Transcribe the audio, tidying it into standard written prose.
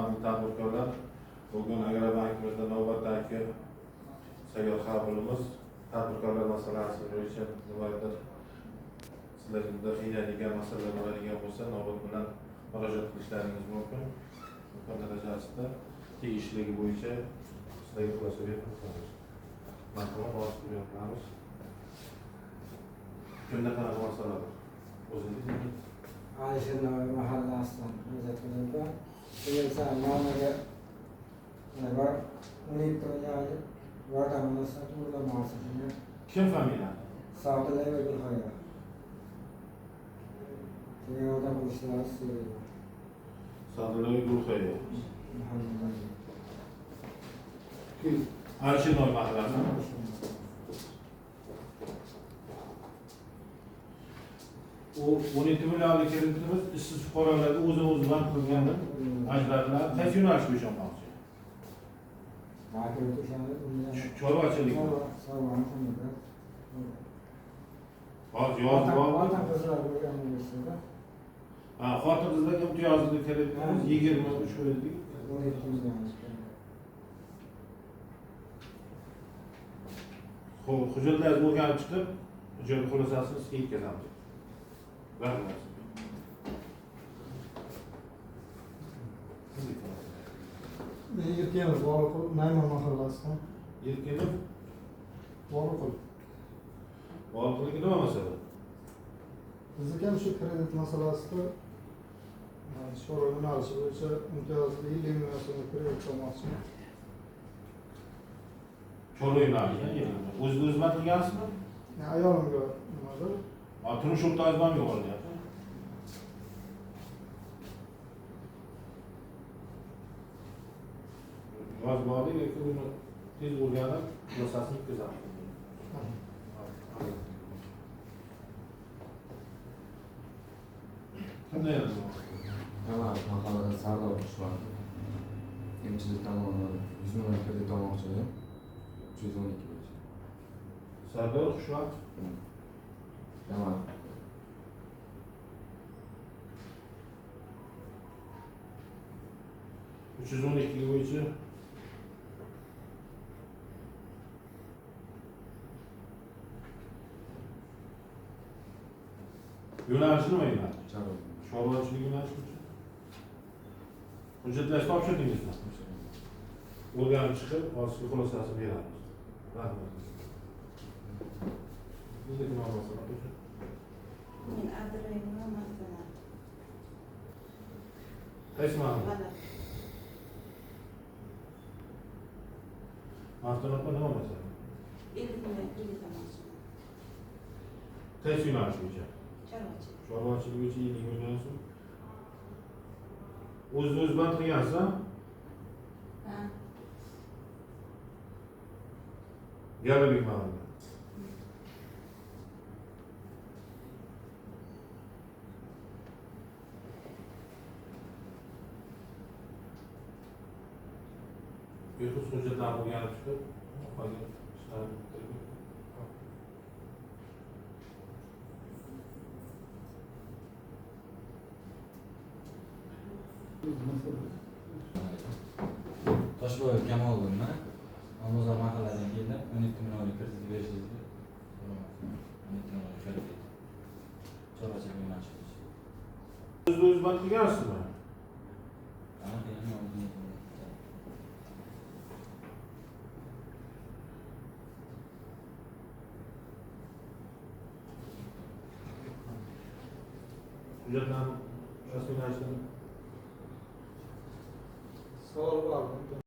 hurmatli tadbirkorlar, bugun Agrobankimizda navbatdagi sayyor qabulimiz tadbirkorlar masalasi bo'yicha nimadir sizlarda qiynaydigan masalalar bo'ladigan bo'lsa, navbat bilan murojaat qilishlaringiz mumkin. Imkon darajasida tegishligi bo'yicha sizlarga xulosa berib o'tamiz. Marhamat, hozir beramiz. Kimda qanaqa masalalar? O'zingiz Alisher Navoiy mahallasidan murojaat qilingan. Kelsa nomiga var 17 million yordamini to'lamoqchi. kim familiya? Savdolar va Gulxoya. Yordam qilishlarini so'rayman. Savdolar Gulxoya. Mahalladan. Alisher Navoiy mahallasi. O 17 millionlik kreditimiz ishsiz fuqarolarga o'zini bank qilganda ajratiladi. Qaysi yo'nalish bo'yicha olmoqchi? Chorvachilik. Hozir yozib oldim. Ha, xotin-qizlar imtiyozli kreditimiz 23 o'ydik. Xo'p, hujjatlar o'rganib chiqib, hujjat xulosasini sizga yetkazamiz. Rahmat. Erkenov Boriqul Nayman mahallasidan. Erkenov Boriqul. Boriqulga nima masala? Bizdagi ham shu kredit masalasida so'rov yo'nalishi bo'yicha imtiyozli 50 million so'm kredit olmoqchiman. Chorva yo'nalishi, o'z qilgansizmi? Ayolimga nimadir? Turmush o'rtog'ingiz bormi yo'qmi? Yoz bordik, lekin uni tez o'rganib, xulosasini yetkazamiz. Qanday yozdi? Tamam, mahallada Sardor Xushvand. Emchilik tomonidan 100 million kredit olmoqchi edim. 312 bo'yicha. Sardor Xushvand. Tamam. $312 bo'yicha yo'nalishi nima yo'nalish? Chorvachilik yo'nalishi uchun. Hujjatlarni topshirdingizmi? O'rganib chiqib, hozirgi xulosasini beramiz. Rahmat. Bizda nima masala bo'lsa? Men Abdurahimova Mahsana. Qaysi mahalla? Avtonomda nima masala? 50 million kredit olmoqchi. Qaysi yo'nalish bo'yicha? Chorvachilik. Chorvachilik bo'yicha 50 million so'm. O'z band qilgansiz-a? Ha. Galabek mahalla. Bexus hujjatlarni o'rganib chiqib, qolgan ishlarni bitirib. Toshboyev Kamolovni Olmazor mahallasidan keldim. 12 millionlik kredit berishingizni so'ramoqchiman. 12 millionlik kredit. Chorvachilik yo'nalishi. O'z band qilgansizmi? Hujjatlarni rasmiylashtirib Savol bormi?